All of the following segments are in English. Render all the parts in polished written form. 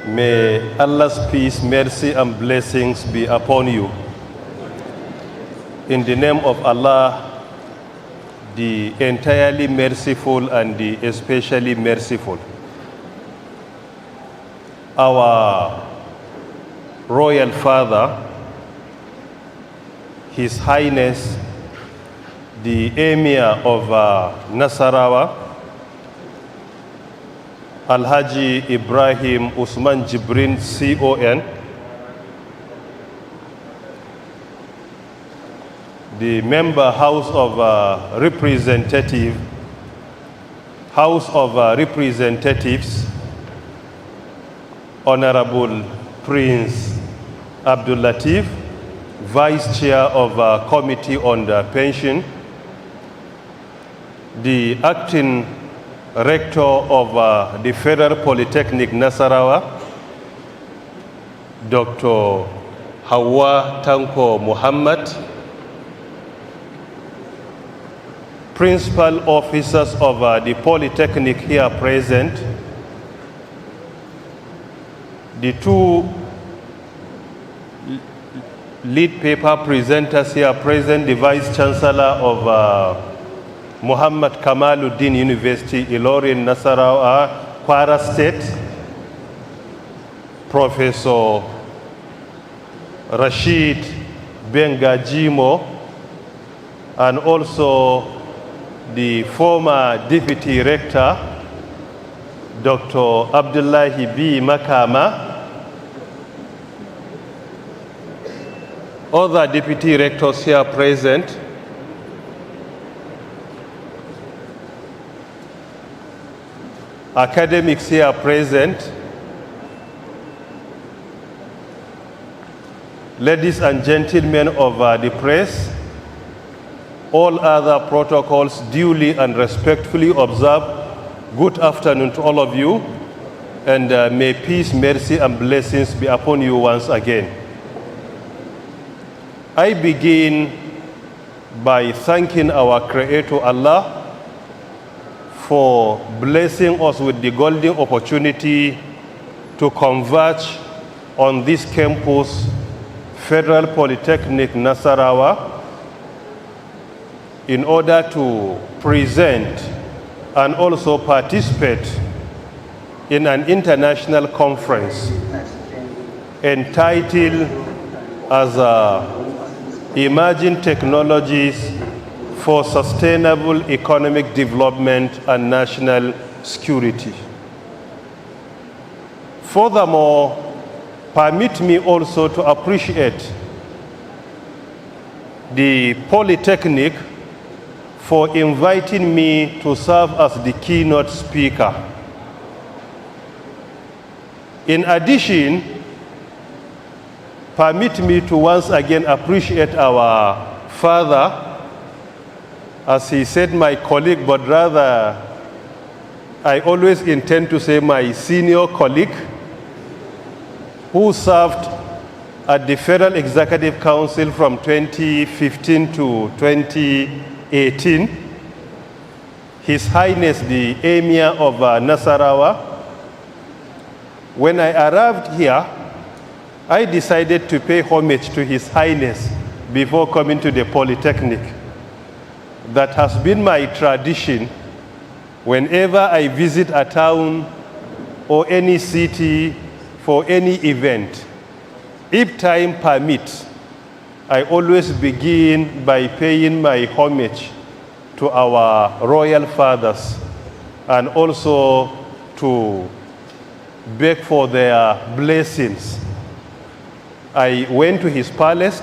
May Allah's peace, mercy, and blessings be upon you. In the name of Allah, the entirely merciful and the especially merciful. Our Royal Father, His Highness, the Emir of Nasarawa, Alhaji Ibrahim Usman Jibrin, CON, the member House of Representatives, Honorable Prince Abdul Latif, Vice Chair of Committee on the Pension, the Acting Rector of the Federal Polytechnic Nasarawa, Dr. Hawa Tanko Muhammad, Principal Officers of the Polytechnic here present, the two lead paper presenters here present, the Vice Chancellor of Muhammad Kamaluddin University, Ilorin, Nasarawa, Kwara State, Professor Rashid Bengajimo, and also the former Deputy Rector, Dr. Abdullahi B. Makama, other Deputy Rectors here present, academics here present, ladies and gentlemen of the press, all other protocols duly and respectfully observed. Good afternoon to all of you, and may peace, mercy, and blessings be upon you once again. I begin by thanking our Creator Allah for blessing us with the golden opportunity to converge on this campus, Federal Polytechnic Nasarawa, in order to present and also participate in an international conference entitled as Emerging Technologies for Sustainable Economic Development and National Security. Furthermore, permit me also to appreciate the Polytechnic for inviting me to serve as the keynote speaker. In addition, permit me to once again appreciate our father, as he said my colleague, but rather I always intend to say my senior colleague, who served at the Federal Executive Council from 2015 to 2018, His Highness the Emir of Nasarawa. When I arrived here, I decided to pay homage to His Highness before coming to the Polytechnic. That has been my tradition whenever I visit a town or any city for any event. If time permits, I always begin by paying my homage to our royal fathers and also to beg for their blessings. I went to his palace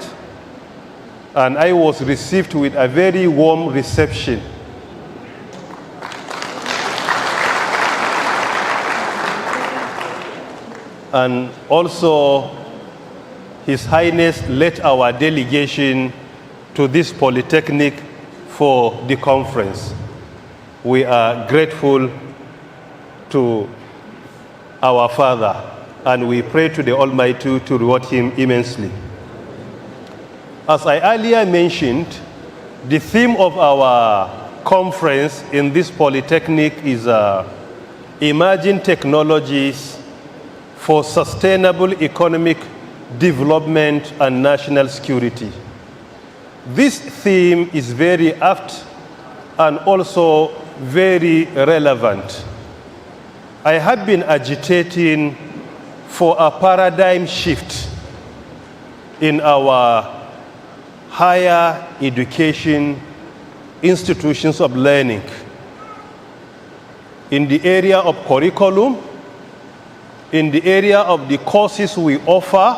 and I was received with a very warm reception. And also, His Highness led our delegation to this Polytechnic for the conference. We are grateful to our Father, and we pray to the Almighty to reward him immensely. As I earlier mentioned, the theme of our conference in this Polytechnic is Emerging Technologies for sustainable economic development and national security. This theme is very apt and also very relevant. I have been agitating for a paradigm shift in our higher education institutions of learning in the area of curriculum, in the area of the courses we offer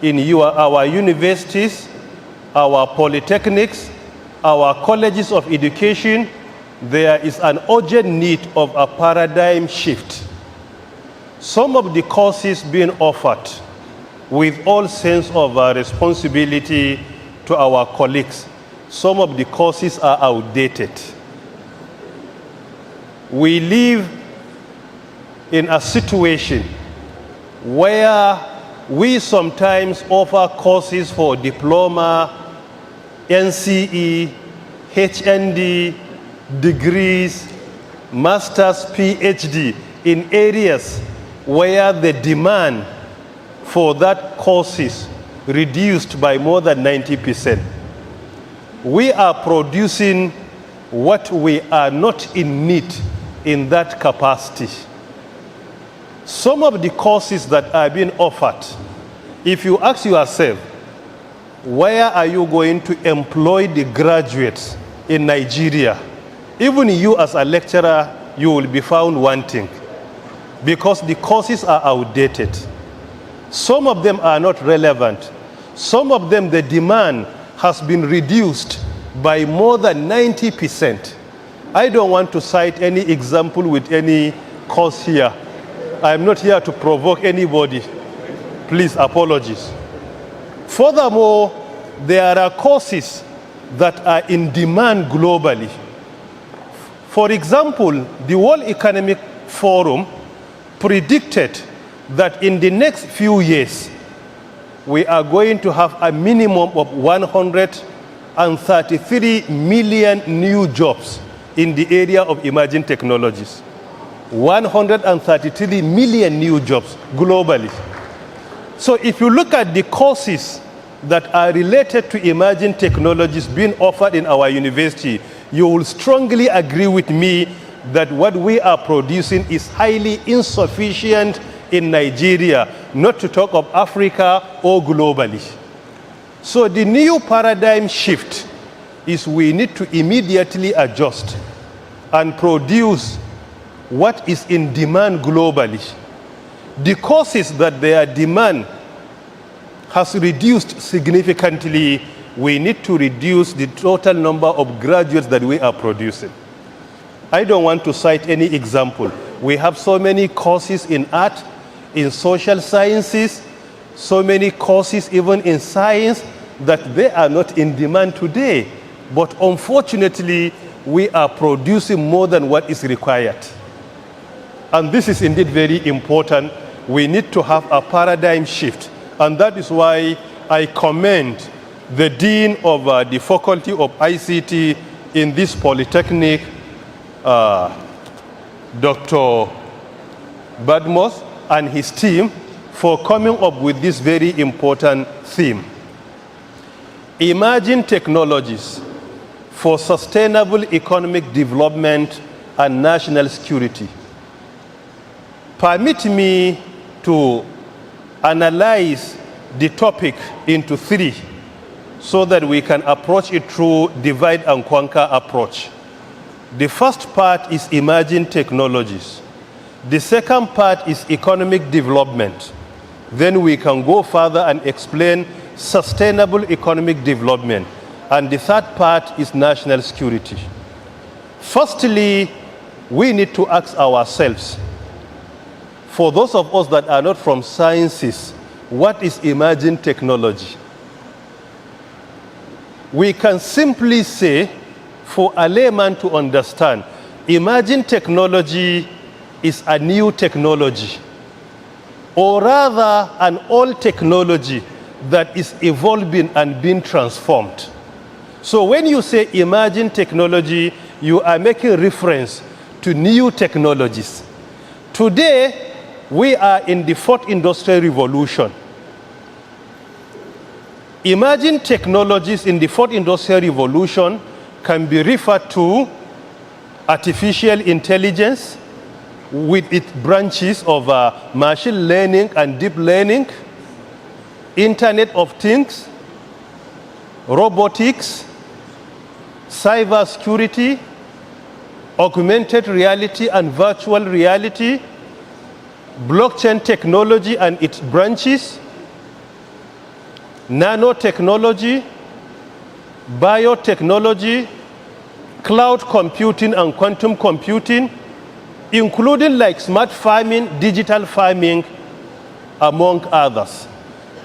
in our universities, our polytechnics, our colleges of education. There is an urgent need of a paradigm shift. Some of the courses being offered with all sense of responsibility to our colleagues, some of the courses are outdated. We live in a situation where we sometimes offer courses for diploma, NCE, HND, degrees, master's, PhD in areas where the demand for that courses reduced by more than 90%. We are producing what we are not in need in that capacity. Some of the courses that are being offered, if you ask yourself, where are you going to employ the graduates in Nigeria? Even you as a lecturer, you will be found wanting because the courses are outdated. Some of them are not relevant. Some of them, the demand has been reduced by more than 90%. I don't want to cite any example with any course here. I'm not here to provoke anybody. Please, apologies. Furthermore, there are courses that are in demand globally. For example, the World Economic Forum predicted that in the next few years, we are going to have a minimum of 133 million new jobs in the area of emerging technologies. 133 million new jobs globally. So if you look at the courses that are related to emerging technologies being offered in our university, you will strongly agree with me that what we are producing is highly insufficient in Nigeria, not to talk of Africa or globally. So the new paradigm shift is we need to immediately adjust and produce what is in demand globally. The courses that their demand has reduced significantly, we need to reduce the total number of graduates that we are producing. I don't want to cite any example. We have so many courses in art, in social sciences, so many courses even in science that they are not in demand today. But unfortunately, we are producing more than what is required. And this is indeed very important. We need to have a paradigm shift. And that is why I commend the Dean of the Faculty of ICT in this Polytechnic, Dr. Badmos, and his team for coming up with this very important theme. Emerging technologies for sustainable economic development and national security. Permit me to analyze the topic into three so that we can approach it through divide and conquer approach. The first part is emerging technologies. The second part is economic development. Then we can go further and explain sustainable economic development. And the third part is national security. Firstly, we need to ask ourselves, for those of us that are not from sciences, what is emerging technology? We can simply say, for a layman to understand, emerging technology is a new technology, or rather an old technology that is evolving and being transformed. So when you say emerging technology, you are making reference to new technologies. Today, we are in the fourth industrial revolution. Emerging technologies in the fourth industrial revolution can be referred to artificial intelligence with its branches of machine learning and deep learning, Internet of Things, robotics, cybersecurity, augmented reality and virtual reality, blockchain technology and its branches, nanotechnology, biotechnology, cloud computing and quantum computing, including like smart farming, digital farming, among others.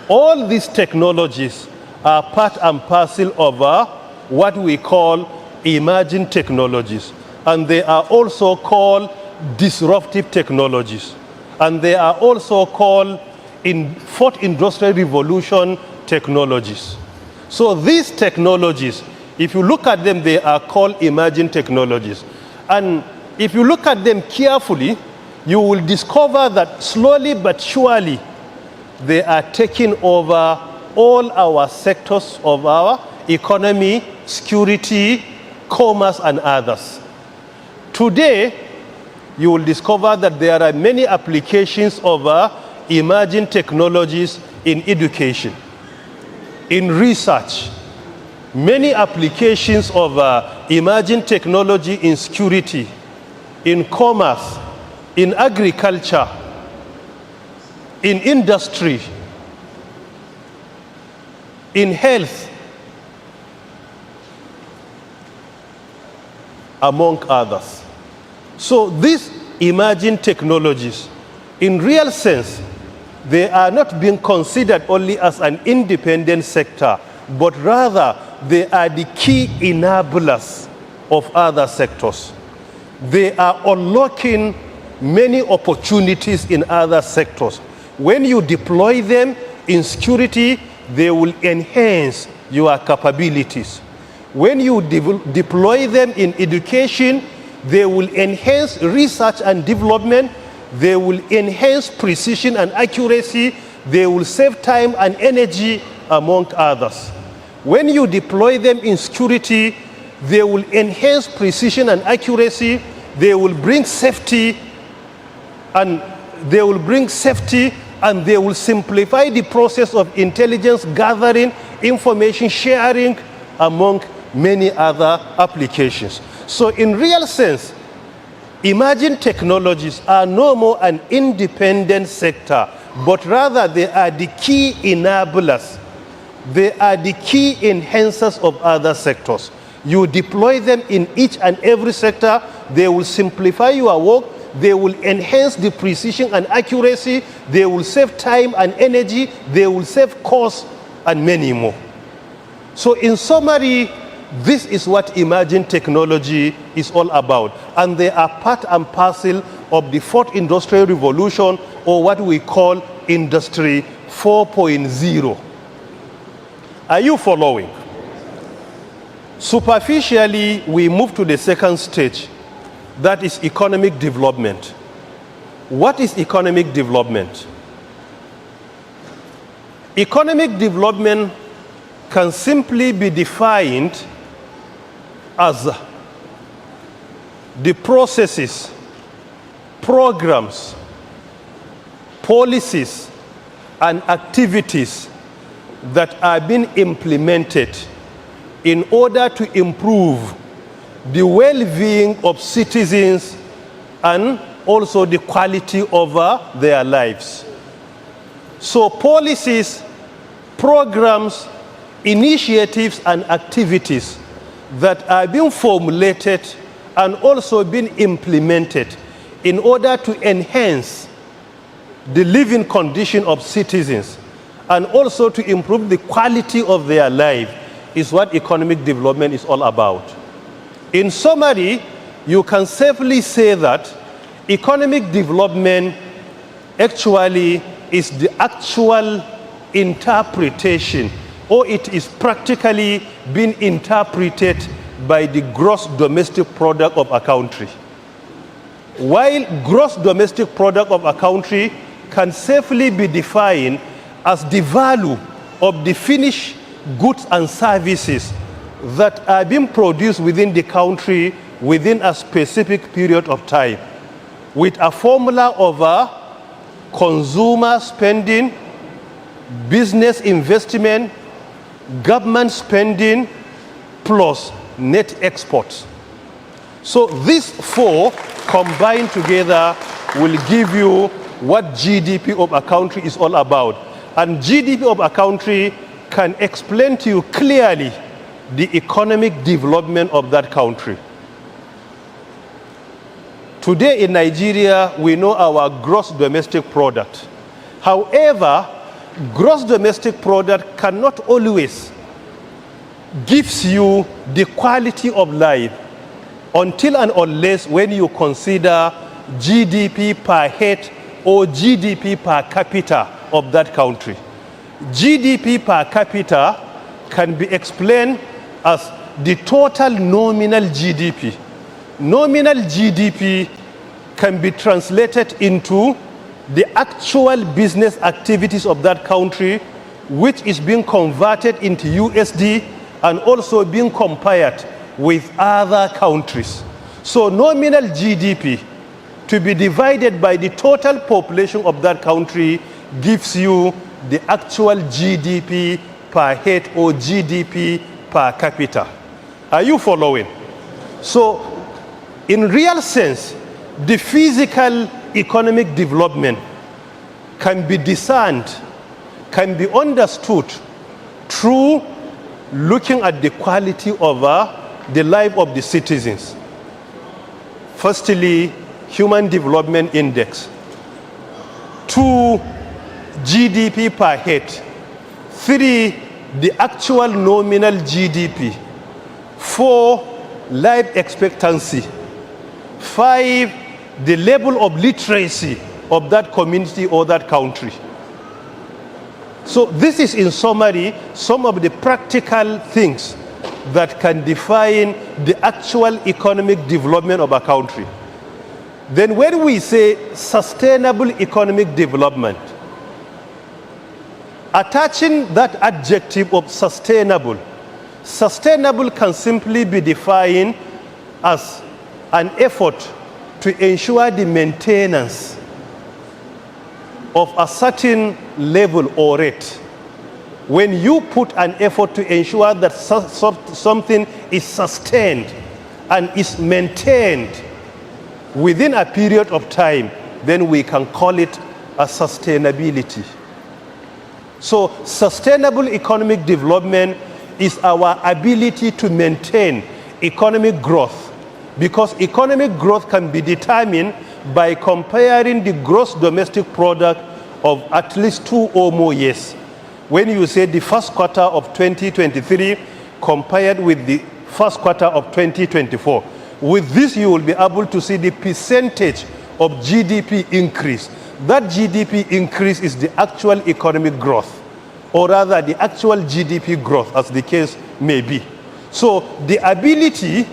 All these technologies are part and parcel of what we call emerging technologies. And they are also called disruptive technologies. And they are also called in fourth industrial revolution technologies. So these technologies, if you look at them, they are called emerging technologies. And if you look at them carefully, you will discover that slowly but surely, they are taking over all our sectors of our economy, security, commerce, and others. Today, you will discover that there are many applications of emerging technologies in education, in research, many applications of emerging technology in security, in commerce, in agriculture, in industry, in health, among others. So these emerging technologies, in real sense, they are not being considered only as an independent sector, but rather they are the key enablers of other sectors. They are unlocking many opportunities in other sectors. When you deploy them in security, they will enhance your capabilities. When you deploy them in education, they will enhance research and development. They will enhance precision and accuracy. They will save time and energy, among others. When you deploy them in security, they will enhance precision and accuracy. They will bring safety, and they will simplify the process of intelligence gathering, information sharing, among many other applications. So in real sense, emerging technologies are no more an independent sector, but rather they are the key enablers. They are the key enhancers of other sectors. You deploy them in each and every sector, they will simplify your work, they will enhance the precision and accuracy, they will save time and energy, they will save costs, and many more. So in summary, this is what emerging technology is all about. And they are part and parcel of the fourth industrial revolution, or what we call Industry 4.0. Are you following? Superficially, we move to the second stage, that is economic development. What is economic development? Economic development can simply be defined as the processes, programs, policies, and activities that are being implemented in order to improve the well-being of citizens and also the quality of their lives. So policies, programs, initiatives, and activities that are being formulated and also being implemented in order to enhance the living condition of citizens and also to improve the quality of their life is what economic development is all about. In summary, you can safely say that economic development actually is the actual interpretation, or it is practically being interpreted by the gross domestic product of a country. while gross domestic product of a country can safely be defined as the value of the finished goods and services that are being produced within the country within a specific period of time, with a formula of consumer spending, business investment, government spending, plus net exports. So these four combined together will give you what GDP of a country is all about. And GDP of a country can explain to you clearly the economic development of that country. Today in Nigeria, we know our gross domestic product. However, gross domestic product cannot always gives you the quality of life until and unless when you consider GDP per head or GDP per capita of that country. GDP per capita can be explained as the total nominal GDP. Nominal GDP can be translated into the actual business activities of that country, which is being converted into USD and also being compared with other countries. So nominal GDP to be divided by the total population of that country gives you the actual GDP per head or GDP per capita. Are you following? So in real sense, the physical economic development can be discerned, can be understood through looking at the quality of the life of the citizens. Firstly, Human Development Index. 2, GDP per head. 3, the actual nominal GDP. 4, life expectancy. 5, the level of literacy of that community or that country. So this is in summary some of the practical things that can define the actual economic development of a country. Then when we say sustainable economic development, attaching that adjective of sustainable, sustainable can simply be defined as an effort to ensure the maintenance of a certain level or rate. When you put an effort to ensure that something is sustained and is maintained within a period of time, then we can call it a sustainability. So sustainable economic development is our ability to maintain economic growth, because economic growth can be determined by comparing the gross domestic product of at least 2 or more years. When you say the first quarter of 2023 compared with the first quarter of 2024, with this you will be able to see the percentage of GDP increase. That GDP increase is the actual economic growth, or rather the actual GDP growth, as the case may be. So the ability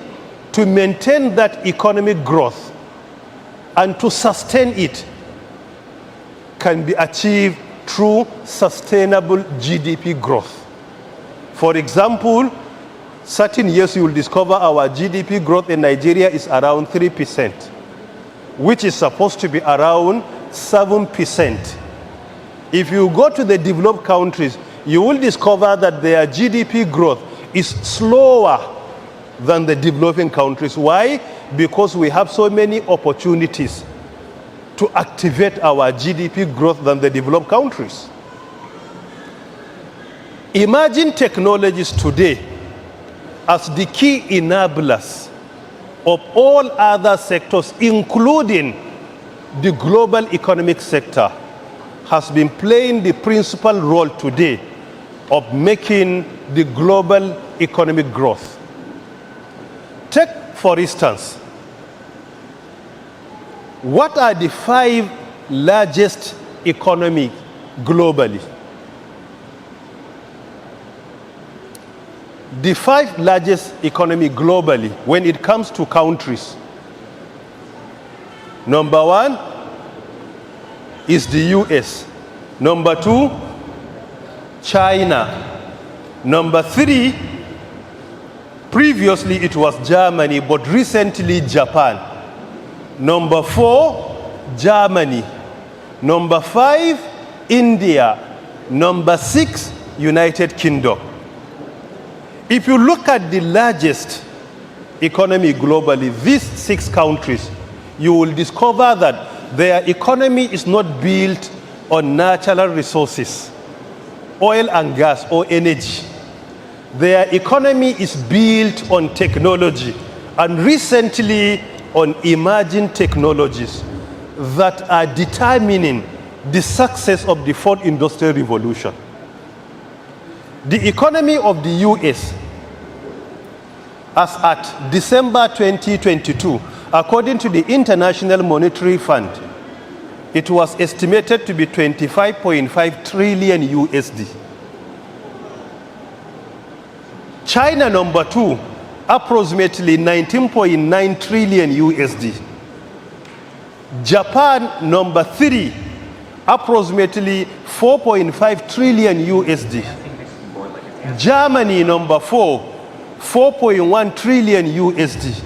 to maintain that economic growth and to sustain it can be achieved through sustainable GDP growth. For example, certain years you will discover our GDP growth in Nigeria is around 3%, which is supposed to be around 7%. If you go to the developed countries, you will discover that their GDP growth is slower than the developing countries. Why? Because we have so many opportunities to activate our GDP growth than the developed countries. Emerging technologies today as the key enablers of all other sectors, including the global economic sector, has been playing the principal role today of making the global economic growth. Take, for instance, what are the 5 largest economies globally? The 5 largest economy globally when it comes to countries. Number 1 is the US. Number 2, China. Number 3, previously it was Germany, but recently Japan. Number 4, Germany. Number 5, India. Number 6, United Kingdom. If you look at the largest economy globally, these 6 countries, you will discover that their economy is not built on natural resources, oil and gas or energy. Their economy is built on technology, and recently on emerging technologies that are determining the success of the 4th Industrial Revolution. The economy of the US, as at December 2022, according to the International Monetary Fund, it was estimated to be 25.5 trillion USD. China, number 2, approximately 19.9 trillion USD. Japan, number 3, approximately 4.5 trillion USD. Germany, number 4, 4.1 trillion USD.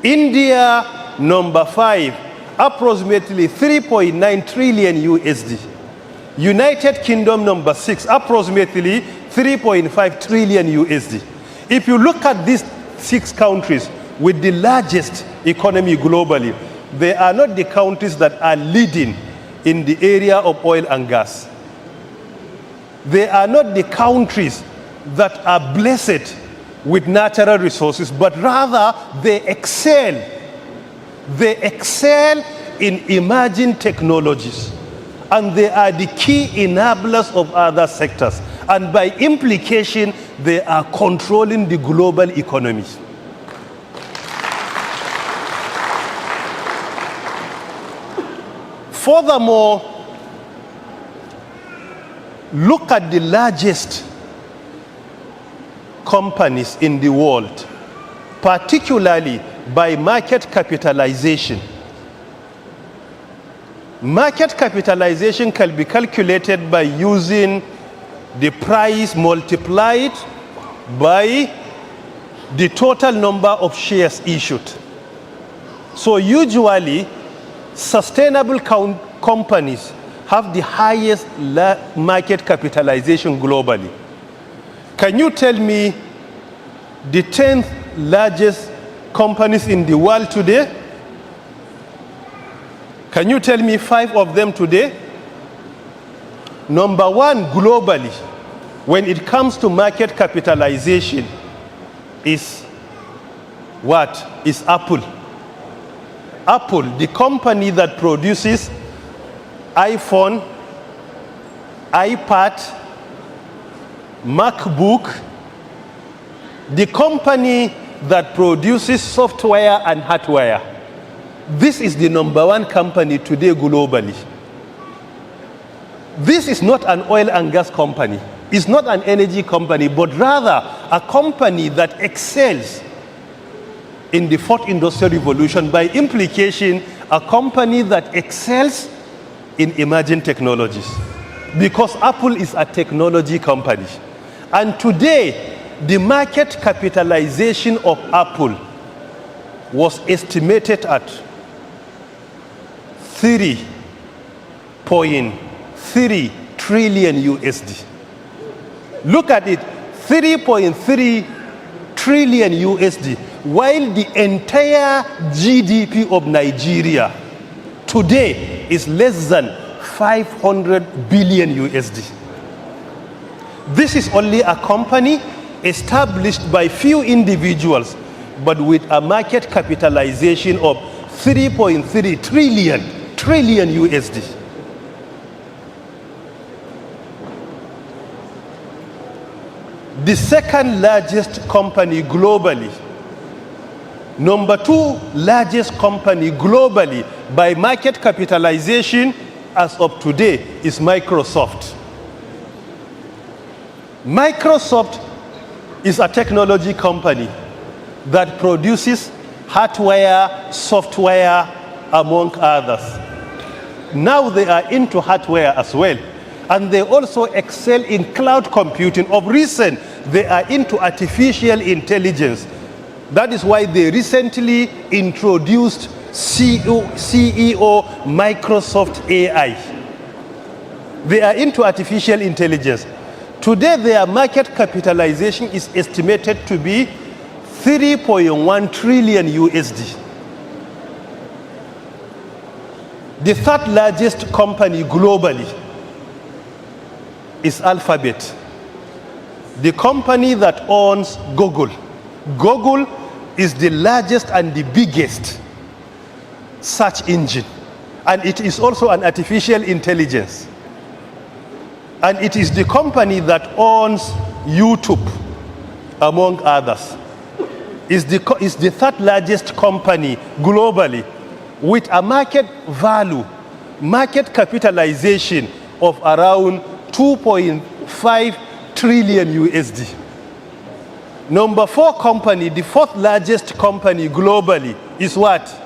India, number 5, approximately 3.9 trillion USD. United Kingdom, number 6, approximately 3.5 trillion USD. If you look at these 6 countries with the largest economy globally, they are not the countries that are leading in the area of oil and gas. They are not the countries that are blessed with natural resources, but rather they excel. They excel in emerging technologies, and they are the key enablers of other sectors. And by implication, they are controlling the global economy. Furthermore, look at the largest companies in the world, particularly by market capitalization. Market capitalization can be calculated by using the price multiplied by the total number of shares issued. So usually, sustainable companies have the highest market capitalization globally. Can you tell me the 10th largest companies in the world today? Can you tell me 5 of them today? Number 1 globally, when it comes to market capitalization, is what? Is Apple. Apple, the company that produces iPhone, iPad, MacBook, the company that produces software and hardware. This is the number 1 company today globally. This is not an oil and gas company. It's not an energy company, but rather a company that excels in the 4th Industrial Revolution. By implication, a company that excels in emerging technologies. Because Apple is a technology company. And today, the market capitalization of Apple was estimated at 3.3 trillion USD. Look at it, 3.3 trillion USD, while the entire GDP of Nigeria today is less than 500 billion USD. This is only a company established by few individuals, but with a market capitalization of 3.3 trillion USD. The second largest company globally, number 2 largest company globally by market capitalization as of today is Microsoft. Microsoft is a technology company that produces hardware, software, among others. Now they are into hardware as well. And they also excel in cloud computing. Of recent, they are into artificial intelligence. That is why they recently introduced CEO Microsoft AI. They are into artificial intelligence. Today, their market capitalization is estimated to be 3.1 trillion USD. The third largest company globally is Alphabet, the company that owns Google. Google is the largest and the biggest search engine, and it is also an artificial intelligence. And it is the company that owns YouTube, among others. Is the third largest company globally with a market value, market capitalization of around 2.5 trillion USD. Number 4 company, the fourth largest company globally, is what?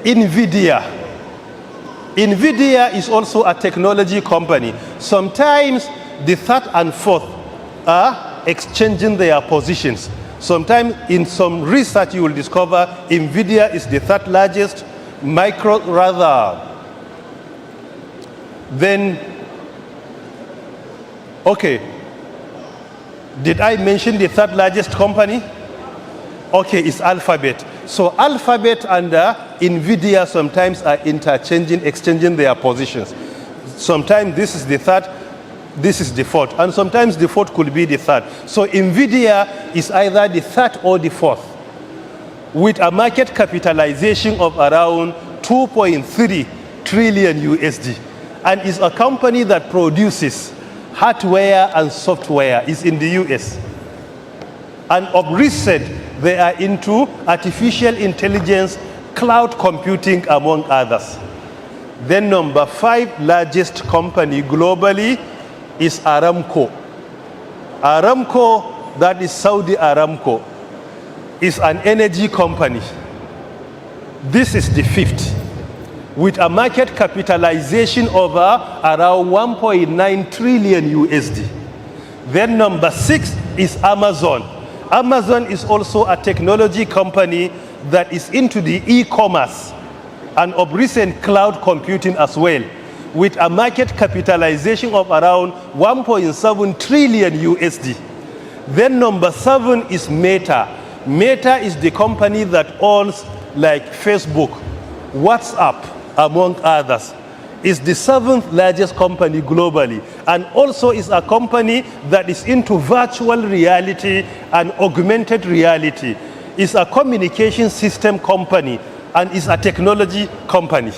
NVIDIA. NVIDIA is also a technology company. Sometimes the third and fourth are exchanging their positions. Sometimes in some research you will discover NVIDIA is the third largest, Then, okay. Did I mention the third largest company? Okay, it's Alphabet. So Alphabet and NVIDIA sometimes are exchanging their positions. Sometimes this is the third, this is the fourth, and sometimes the fourth could be the third. So NVIDIA is either the third or the fourth, with a market capitalization of around 2.3 trillion USD, and is a company that produces hardware and software. Is in the US. And of recent, they are into artificial intelligence, cloud computing, among others. Then number 5 largest company globally is Aramco. Aramco, that is Saudi Aramco, is an energy company. This is the 5th, with a market capitalization of around 1.9 trillion USD. Then number 6 is Amazon. Amazon is also a technology company that is into the e-commerce and of recent cloud computing as well, with a market capitalization of around 1.7 trillion USD. Then number 7 is Meta. Meta is the company that owns like Facebook, WhatsApp, among others. Is the 7th largest company globally, and also is a company that is into virtual reality and augmented reality. Is a communication system company and is a technology company.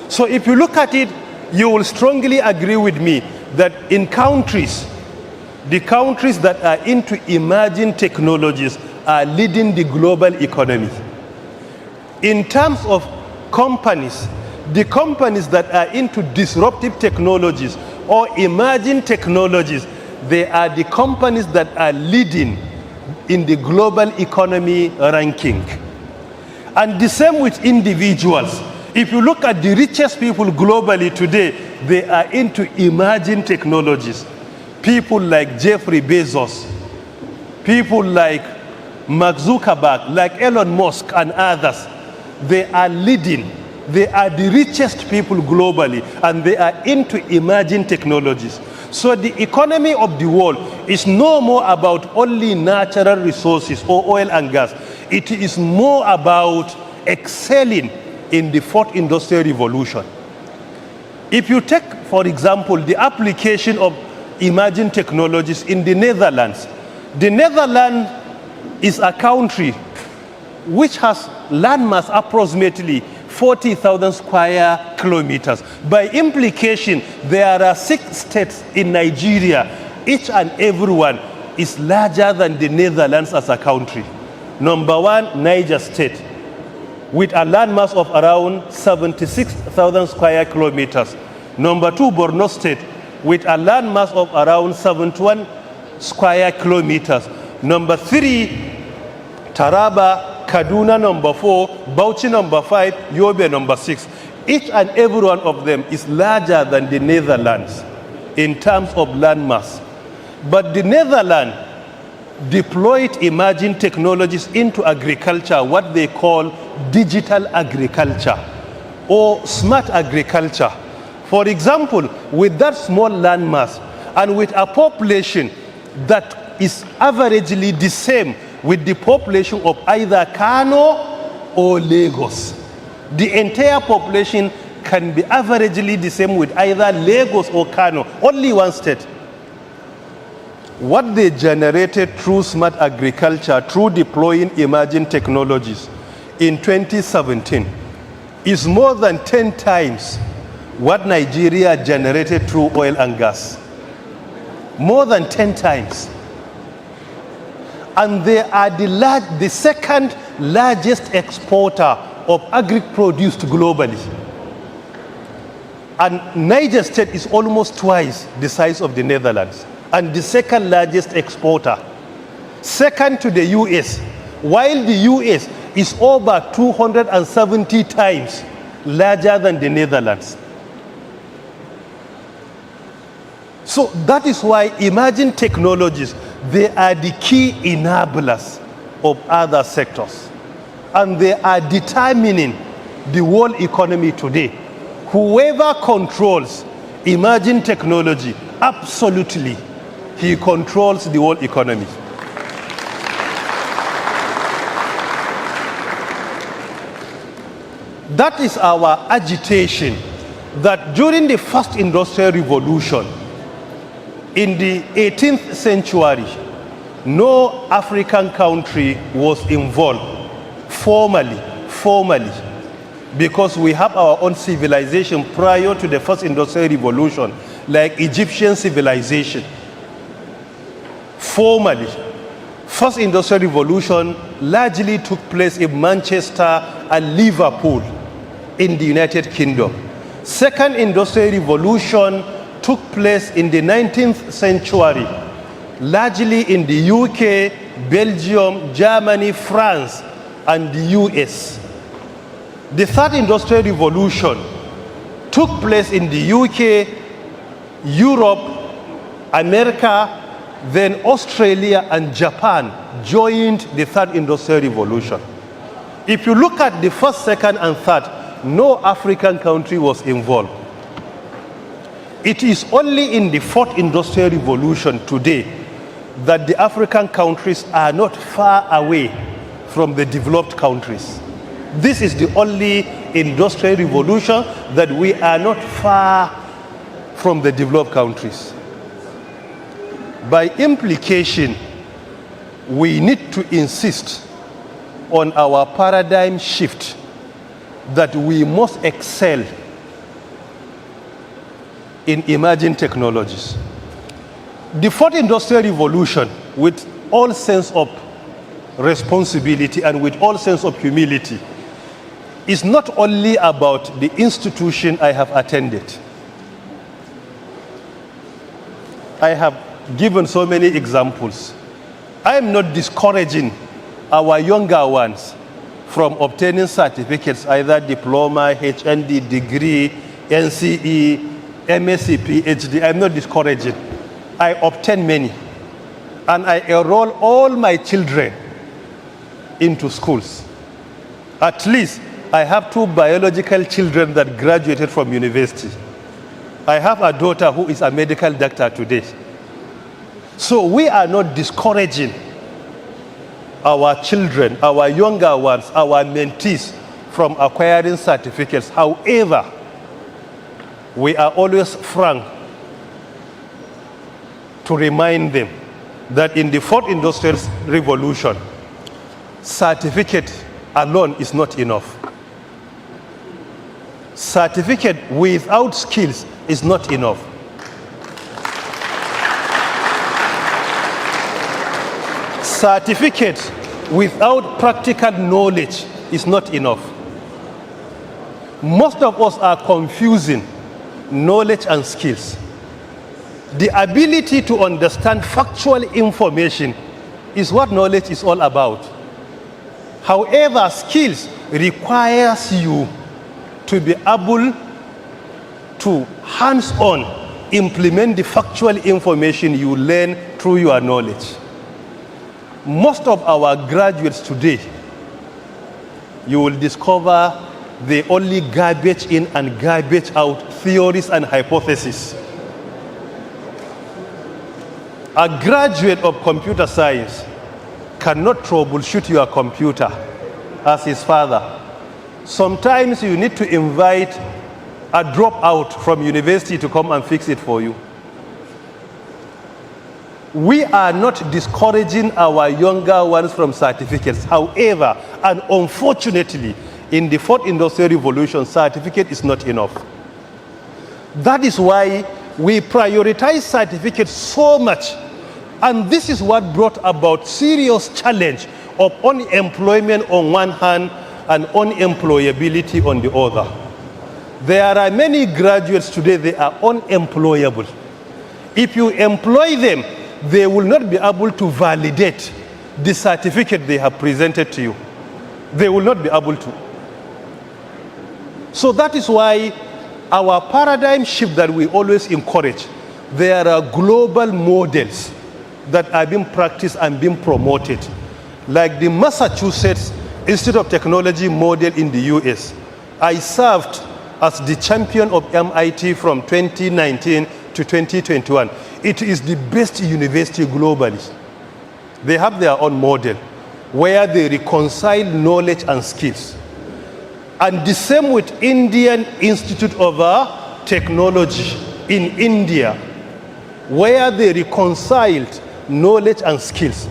So if you look at it, you will strongly agree with me that in countries, the countries that are into emerging technologies are leading the global economy. In terms of companies, the companies that are into disruptive technologies or emerging technologies, they are the companies that are leading in the global economy ranking. And the same with individuals. If you look at the richest people globally today, they are into emerging technologies. People like Jeffrey Bezos, people like Mark Zuckerberg, like Elon Musk and others, they are leading. They are the richest people globally, and they are into emerging technologies. So the economy of the world is no more about only natural resources or oil and gas. It is more about excelling in the 4th industrial revolution. If you take, for example, the application of emerging technologies in the Netherlands. The Netherlands is a country which has landmass approximately 40,000 square kilometers. By implication, there are 6 states in Nigeria. Each and every one is larger than the Netherlands as a country. Number 1, Niger State, with a landmass of around 76,000 square kilometers. Number 2, Borno State, with a landmass of around 71 square kilometers. Number 3, Taraba, Kaduna number 4, Bauchi number 5, Yobe number 6. Each and every one of them is larger than the Netherlands in terms of land mass. But the Netherlands deployed emerging technologies into agriculture, what they call digital agriculture or smart agriculture. For example, with that small land mass and with a population that is averagely the same with the population of either Kano or Lagos, the entire population can be averagely the same with either Lagos or Kano, only one state. What they generated through smart agriculture, through deploying emerging technologies in 2017 is more than 10 times what Nigeria generated through oil and gas. More than 10 times. And they are the second largest exporter of agri-produce globally. And Niger State is almost twice the size of the Netherlands and the second largest exporter. Second to the US, while the US is over 270 times larger than the Netherlands. So that is why emerging technologies, they are the key enablers of other sectors. And they are determining the world economy today. Whoever controls emerging technology, absolutely, he controls the world economy. That is our agitation, that during the first industrial revolution, in the 18th century, no African country was involved formally, because we have our own civilization prior to the first industrial revolution, like Egyptian civilization. Formally, first industrial revolution largely took place in Manchester and Liverpool in the United Kingdom. Second industrial revolution took place in the 19th century, largely in the UK, Belgium, Germany, France, and the US. The third industrial revolution took place in the UK, Europe, America, then Australia and Japan joined the third industrial revolution. If you look at the first, second, and third, no African country was involved. It is only in the fourth industrial revolution today that the African countries are not far away from the developed countries. This is the only industrial revolution that we are not far from the developed countries. By implication, we need to insist on our paradigm shift that we must excel in emerging technologies. The fourth industrial revolution, with all sense of responsibility and with all sense of humility, is not only about the institution I have attended. I have given so many examples. I am not discouraging our younger ones from obtaining certificates, either diploma, HND, degree, NCE, MSc, PhD. I'm not discouraging. I obtain many. And I enroll all my children into schools. At least I have 2 biological children that graduated from university. I have a daughter who is a medical doctor today. So we are not discouraging our children, our younger ones, our mentees from acquiring certificates. However, we are always frank to remind them that in the fourth industrial revolution, certificate alone is not enough. Certificate without skills is not enough. Certificate without practical knowledge is not enough. Most of us are confusing knowledge and skills. The ability to understand factual information is what knowledge is all about. However, skills requires you to be able to hands-on implement the factual information you learn through your knowledge. Most of our graduates today, you will discover they only garbage in and garbage out theories and hypotheses. A graduate of computer science cannot troubleshoot your computer as his father. Sometimes you need to invite a dropout from university to come and fix it for you. We are not discouraging our younger ones from certificates. However, and unfortunately, in the fourth industrial revolution, certificate is not enough. That is why we prioritize certificates so much. And this is what brought about serious challenge of unemployment on one hand and unemployability on the other. There are many graduates today, they are unemployable. If you employ them, they will not be able to validate the certificate they have presented to you. They will not be able to. So that is why our paradigm shift that we always encourage, there are global models that are being practiced and being promoted, like the Massachusetts Institute of Technology model in the US. I served as the champion of MIT from 2019 to 2021. It is the best university globally. They have their own model where they reconcile knowledge and skills. And the same with Indian Institute of Technology in India, where they reconciled knowledge and skills.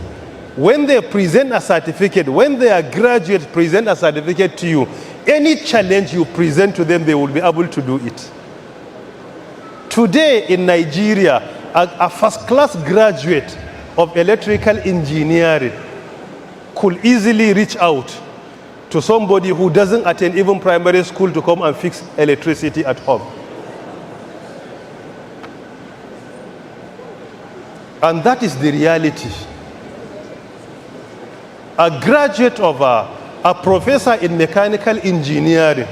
When they present a certificate, when their graduates present a certificate to you, any challenge you present to them, they will be able to do it. Today in Nigeria, a first-class graduate of electrical engineering could easily reach out to somebody who doesn't attend even primary school to come and fix electricity at home. And that is the reality. A graduate of a professor in mechanical engineering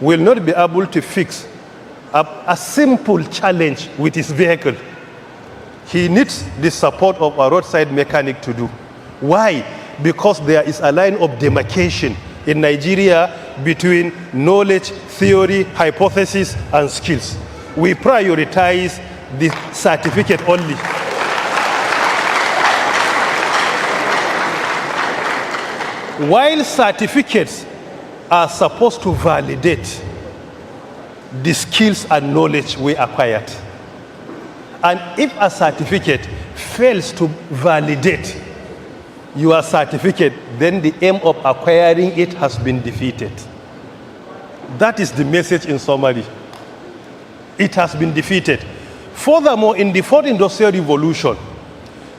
will not be able to fix a simple challenge with his vehicle. He needs the support of a roadside mechanic to do. Why? Because there is a line of demarcation in Nigeria between knowledge, theory, hypothesis, and skills. We prioritize the certificate only. While certificates are supposed to validate the skills and knowledge we acquired. And if a certificate fails to validate your certificate, then the aim of acquiring it has been defeated. That is the message in summary. It has been defeated. Furthermore, in the fourth industrial revolution,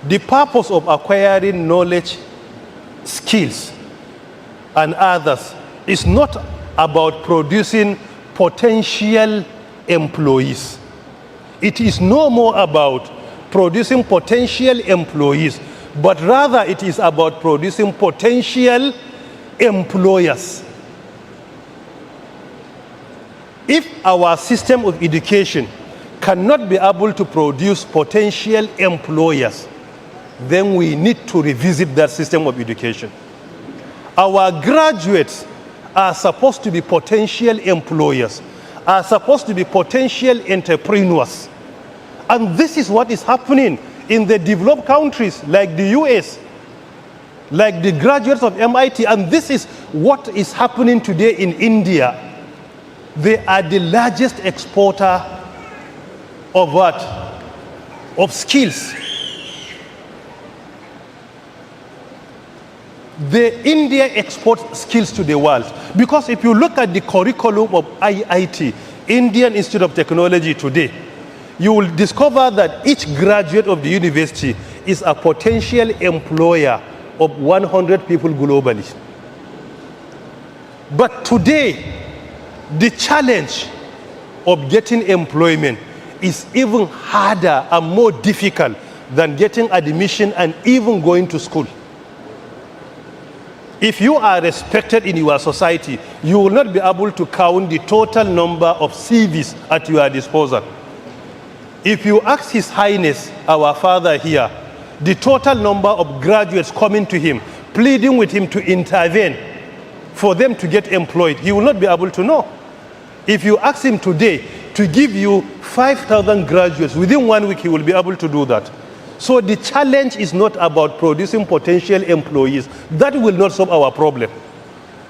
the purpose of acquiring knowledge, skills, and others is not about producing potential employees. It is no more about producing potential employees, but rather it is about producing potential employers. If our system of education cannot be able to produce potential employers, then we need to revisit that system of education. Our graduates are supposed to be potential employers, are supposed to be potential entrepreneurs. And this is what is happening in the developed countries like the US, like the graduates of MIT, and this is what is happening today in India. They are the largest exporter of what? Of skills. India exports skills to the world. Because if you look at the curriculum of IIT, Indian Institute of Technology today, you will discover that each graduate of the university is a potential employer of 100 people globally. But today, the challenge of getting employment is even harder and more difficult than getting admission and even going to school. If you are respected in your society, you will not be able to count the total number of CVs at your disposal. If you ask His Highness, our Father here, the total number of graduates coming to him, pleading with him to intervene for them to get employed, he will not be able to know. If you ask him today to give you 5,000 graduates, within 1 week he will be able to do that. So the challenge is not about producing potential employees. That will not solve our problem.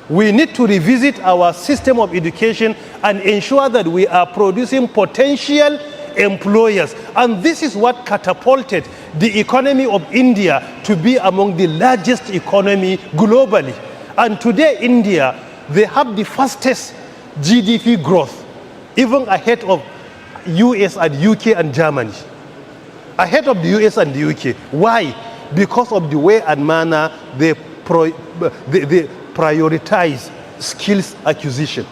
We need to revisit our system of education and ensure that we are producing potential employers. And this is what catapulted the economy of India to be among the largest economy globally. And today India, they have the fastest GDP growth, even ahead of US and UK and Germany. Ahead of the US and the UK. Why? Because of the way and manner they prioritize skills acquisition.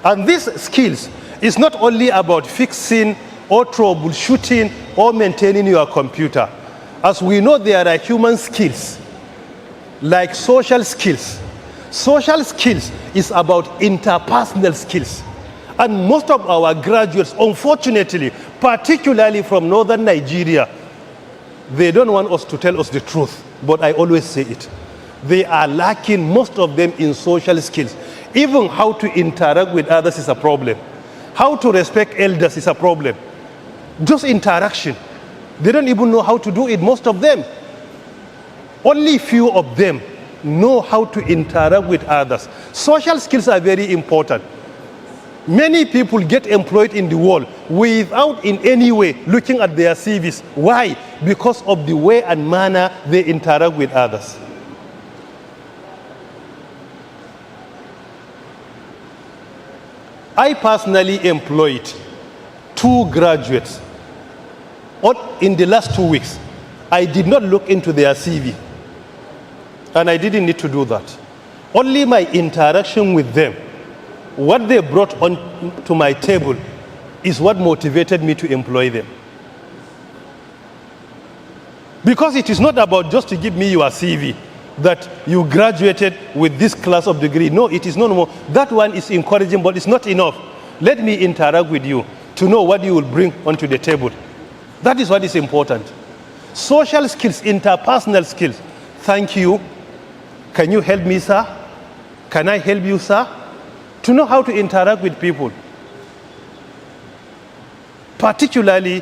And these skills is not only about fixing or troubleshooting or maintaining your computer. As we know, there are human skills, like social skills. Social skills is about interpersonal skills. And most of our graduates, unfortunately, particularly from northern Nigeria, they don't want us to tell us the truth, but I always say it. They are lacking, most of them, in social skills. Even how to interact with others is a problem. How to respect elders is a problem. Just interaction. They don't even know how to do it, most of them. Only few of them know how to interact with others. Social skills are very important. Many people get employed in the world without in any way looking at their CVs. Why? Because of the way and manner they interact with others. I personally employed 2 graduates in the last 2 weeks. I did not look into their CV, and I didn't need to do that. Only my interaction with them, what they brought on to my table, is what motivated me to employ them. Because it is not about just to give me your CV, that you graduated with this class of degree. No, it is no more. That one is encouraging, but it's not enough. Let me interact with you to know what you will bring onto the table. That is what is important. Social skills, interpersonal skills. Thank you. Can you help me, sir? Can I help you, sir? To know how to interact with people. Particularly,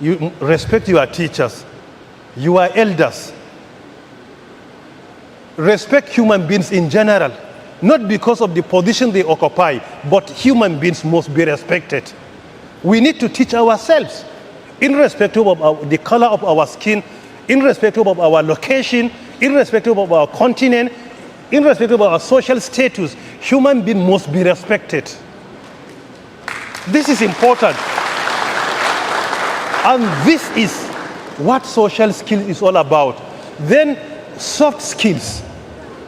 you respect your teachers, your elders. Respect human beings in general, not because of the position they occupy, but human beings must be respected. We need to teach ourselves, irrespective of the color of our skin, irrespective of our location, irrespective of our continent, irrespective of our social status, human beings must be respected. This is important. And this is what social skill is all about. Then soft skills.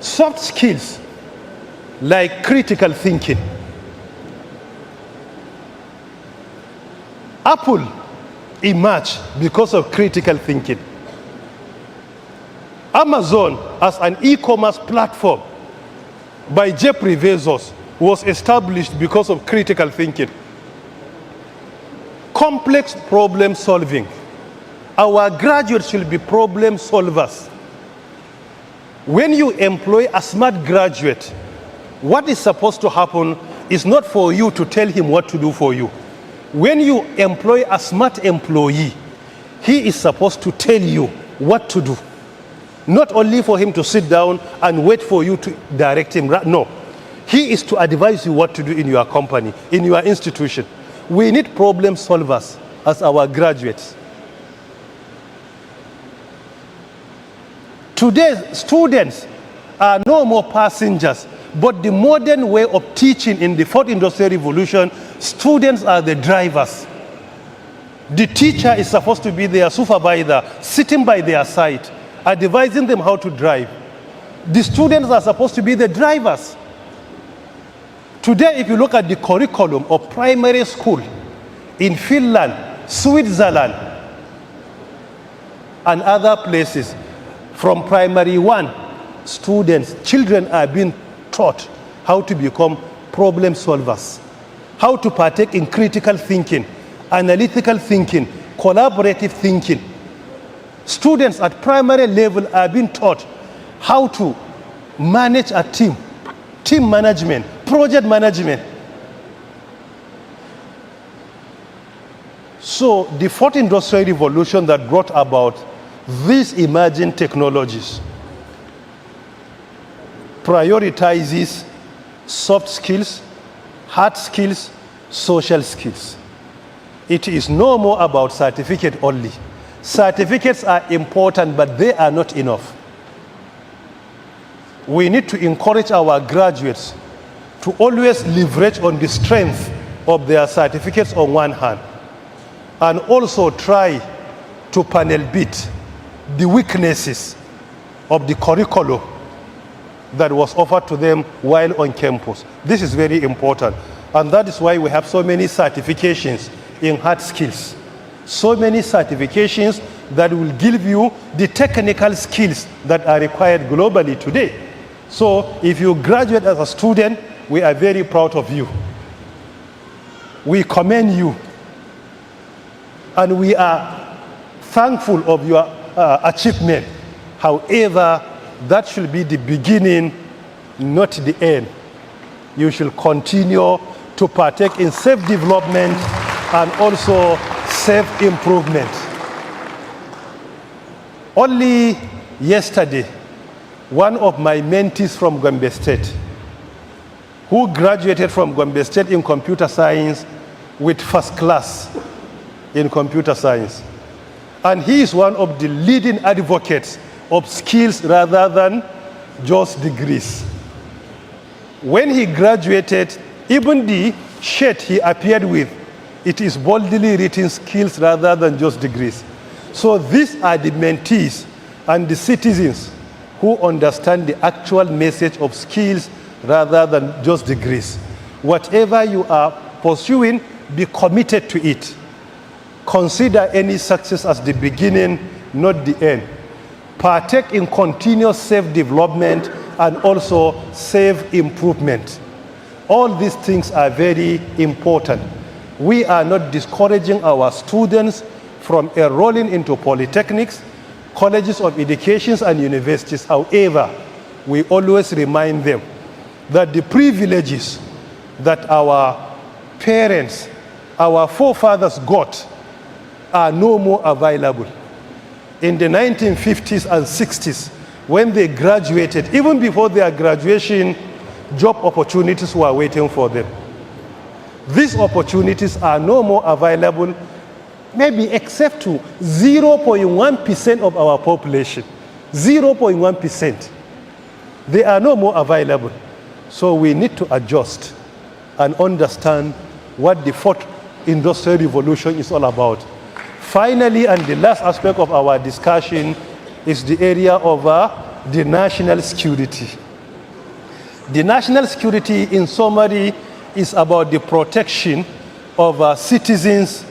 Soft skills like critical thinking. Apple emerged because of critical thinking. Amazon, as an e-commerce platform by Jeffrey Bezos, was established because of critical thinking. Complex problem solving. Our graduates should be problem solvers. When you employ a smart graduate, what is supposed to happen is not for you to tell him what to do for you. When you employ a smart employee, he is supposed to tell you what to do. Not only for him to sit down and wait for you to direct him. No. He is to advise you what to do in your company, in your institution. We need problem solvers as our graduates. Today, students are no more passengers, but the modern way of teaching in the 4th Industrial Revolution, students are the drivers. The teacher is supposed to be their supervisor, sitting by their side, advising them how to drive. The students are supposed to be the drivers. Today, if you look at the curriculum of primary school in Finland, Switzerland, and other places. From primary one, children are being taught how to become problem solvers, how to partake in critical thinking, analytical thinking, collaborative thinking. Students at primary level are being taught how to manage a team management, project management. So the fourth industrial revolution that brought about these emerging technologies prioritizes soft skills, hard skills, social skills. It is no more about certificate only. Certificates are important, but they are not enough. We need to encourage our graduates to always leverage on the strength of their certificates on one hand, and also try to panel beat the weaknesses of the curriculum that was offered to them while on campus. This is very important, and that is why we have so many certifications in hard skills, so many certifications that will give you the technical skills that are required globally today. So if you graduate as a student, we are very proud of you. We commend you, and we are thankful of your achievement. However, that should be the beginning, not the end. You should continue to partake in self-development and also self-improvement. Only yesterday, one of my mentees from Gombe State, who graduated from Gombe State in computer science with first class in computer science, and he is one of the leading advocates of skills rather than just degrees. When he graduated, even the shirt he appeared with, it is boldly written skills rather than just degrees. So these are the mentees and the citizens who understand the actual message of skills rather than just degrees. Whatever you are pursuing, be committed to it. Consider any success as the beginning, not the end. Partake in continuous self-development and also self-improvement. All these things are very important. We are not discouraging our students from enrolling into polytechnics, colleges of education, and universities. However, we always remind them that the privileges that our parents, our forefathers got are no more available. In the 1950s and 60s, when they graduated, even before their graduation, job opportunities were waiting for them. These opportunities are no more available, maybe except to 0.1% of our population. 0.1%. They are no more available. So we need to adjust and understand what the fourth industrial revolution is all about. Finally, and the last aspect of our discussion is the area of the national security. The national security, in summary, is about the protection of citizens,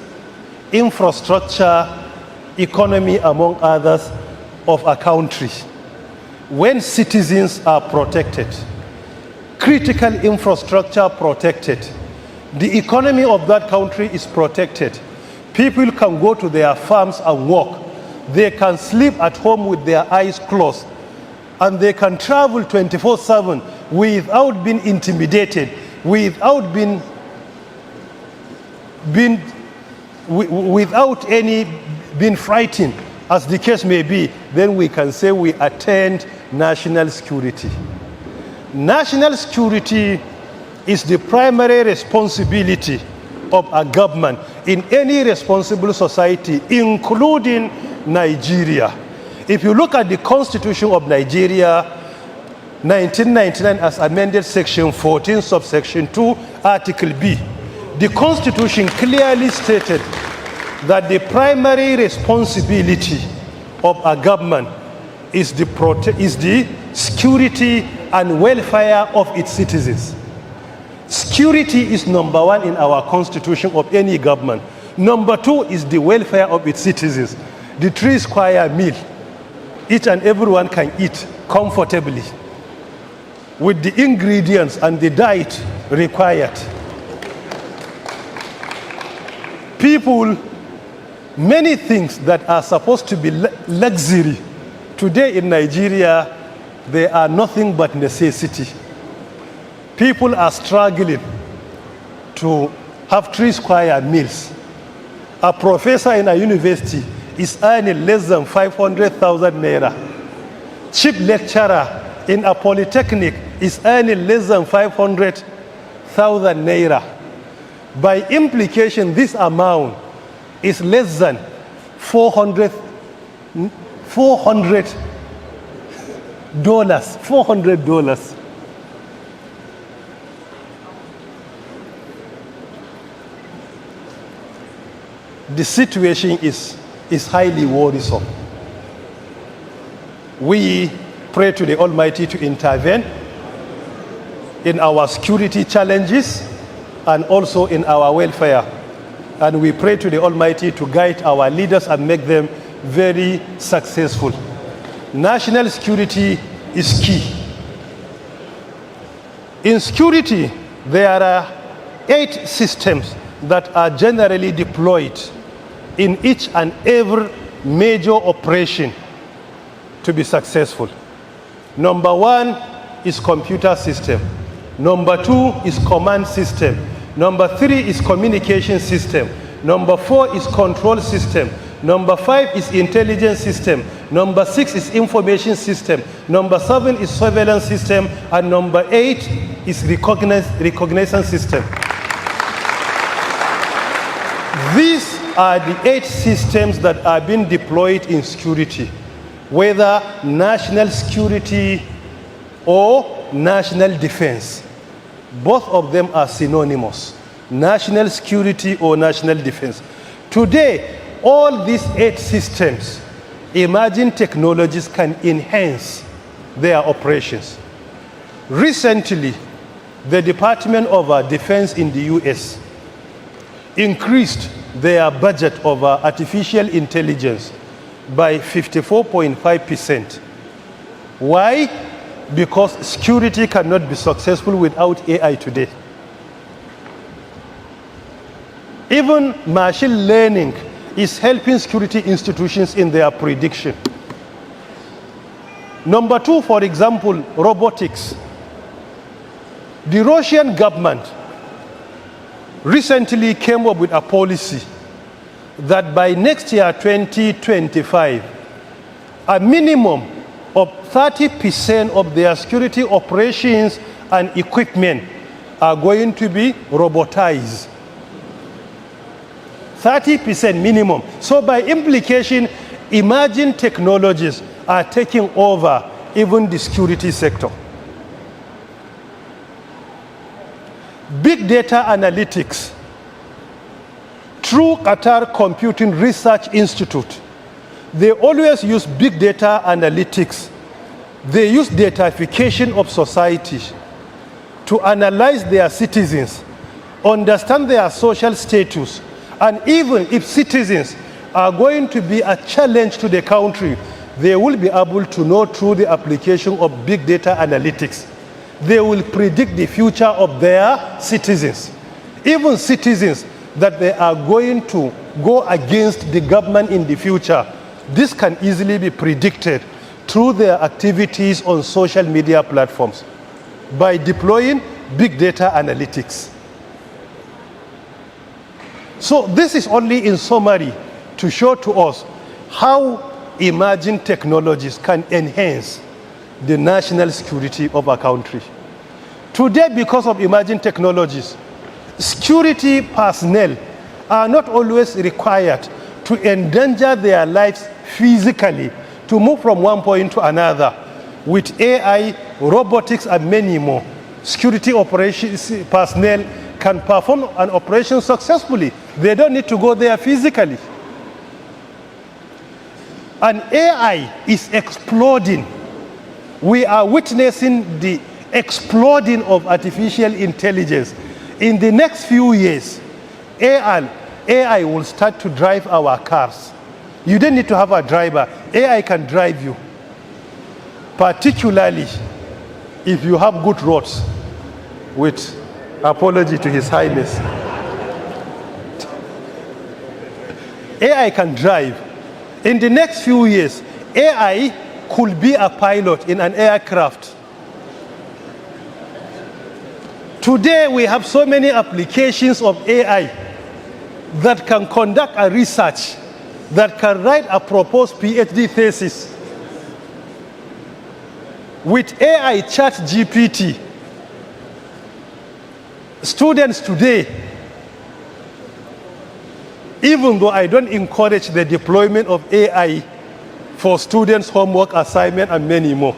infrastructure, economy, among others, of a country. When citizens are protected, critical infrastructure protected, the economy of that country is protected. People can go to their farms and work. They can sleep at home with their eyes closed. And they can travel 24/7 without being intimidated, without being frightened, as the case may be. Then we can say we attained national security. National security is the primary responsibility of a government in any responsible society, including Nigeria. If you look at the Constitution of Nigeria, 1999, as amended Section 14, subsection 2, Article B, the Constitution clearly stated that the primary responsibility of a government is the security and welfare of its citizens. Security is number one in our constitution of any government. Number two is the welfare of its citizens. the 3 square meal. Each and everyone can eat comfortably with the ingredients and the diet required. People, many things that are supposed to be luxury, today in Nigeria, they are nothing but necessity. People are struggling to have 3 square meals. A professor in a university is earning less than 500,000 naira. Chief lecturer in a polytechnic is earning less than 500,000 naira. By implication, this amount is less than $400. The situation is highly worrisome. We pray to the Almighty to intervene in our security challenges and also in our welfare. And we pray to the Almighty to guide our leaders and make them very successful. National security is key. In security, there are 8 systems that are generally deployed in each and every major operation to be successful. Number 1 is computer system. Number 2 is command system. Number 3 is communication system. Number 4 is control system. Number 5 is intelligence system. Number 6 is information system. Number 7 is surveillance system. And number 8 is reconnaissance system. These are the 8 systems that are being deployed in security, whether national security or national defense. Both of them are synonymous, national security or national defense. Today, all these 8 systems, emerging technologies can enhance their operations. Recently, the Department of Defense in the US increased their budget of artificial intelligence by 54.5%. Why? Because security cannot be successful without AI today. Even machine learning is helping security institutions in their prediction. Number 2, for example, robotics. The Russian government recently came up with a policy that by next year, 2025, a minimum of 30% of their security operations and equipment are going to be robotized. 30% minimum. So by implication, emerging technologies are taking over even the security sector. Big data analytics. Through Qatar Computing Research Institute, they always use big data analytics. They use datafication of society to analyze their citizens, understand their social status, and even if citizens are going to be a challenge to the country, they will be able to know through the application of big data analytics. They will predict the future of their citizens. Even citizens that they are going to go against the government in the future, this can easily be predicted through their activities on social media platforms by deploying big data analytics. So this is only in summary to show to us how emerging technologies can enhance the national security of our country. Today, because of emerging technologies, security personnel are not always required to endanger their lives physically to move from one point to another. With AI, robotics, and many more, security operations personnel can perform an operation successfully. They don't need to go there physically. And AI is exploding. We are witnessing the exploding of artificial intelligence. In the next few years, AI will start to drive our cars. You don't need to have a driver. AI can drive you, particularly if you have good roads, with apology to His Highness. AI can drive. In the next few years, AI could be a pilot in an aircraft. Today, we have so many applications of AI that can conduct a research, that can write a proposed PhD thesis. With AI chat GPT, students today, even though I don't encourage the deployment of AI for students' homework assignment and many more,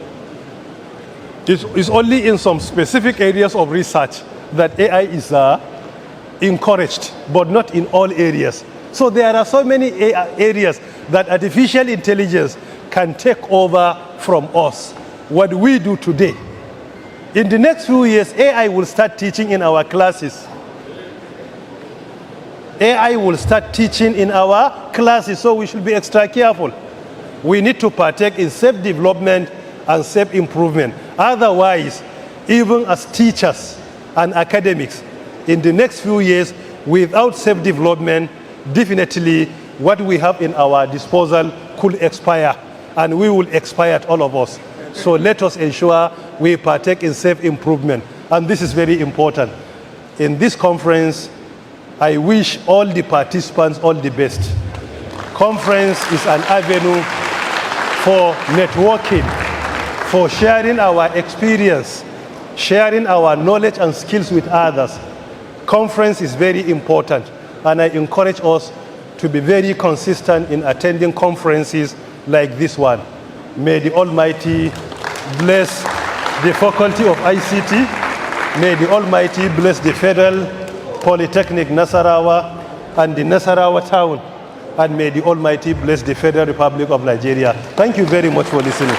it's only in some specific areas of research that AI is encouraged, but not in all areas. So there are so many areas that artificial intelligence can take over from us. What we do today. In the next few years, AI will start teaching in our classes. AI will start teaching in our classes, so we should be extra careful. We need to partake in self-development and self-improvement. Otherwise, even as teachers and academics, in the next few years, without self-development, definitely what we have in our disposal could expire, and we will expire, all of us. So let us ensure we partake in self-improvement, and this is very important. In this conference, I wish all the participants all the best. Conference is an avenue for networking, for sharing our experience, sharing our knowledge and skills with others. Conference is very important, and I encourage us to be very consistent in attending conferences like this one. May the Almighty bless the Faculty of ICT. May the Almighty bless the Federal Polytechnic Nasarawa and the Nasarawa town. And may the Almighty bless the Federal Republic of Nigeria. Thank you very much for listening.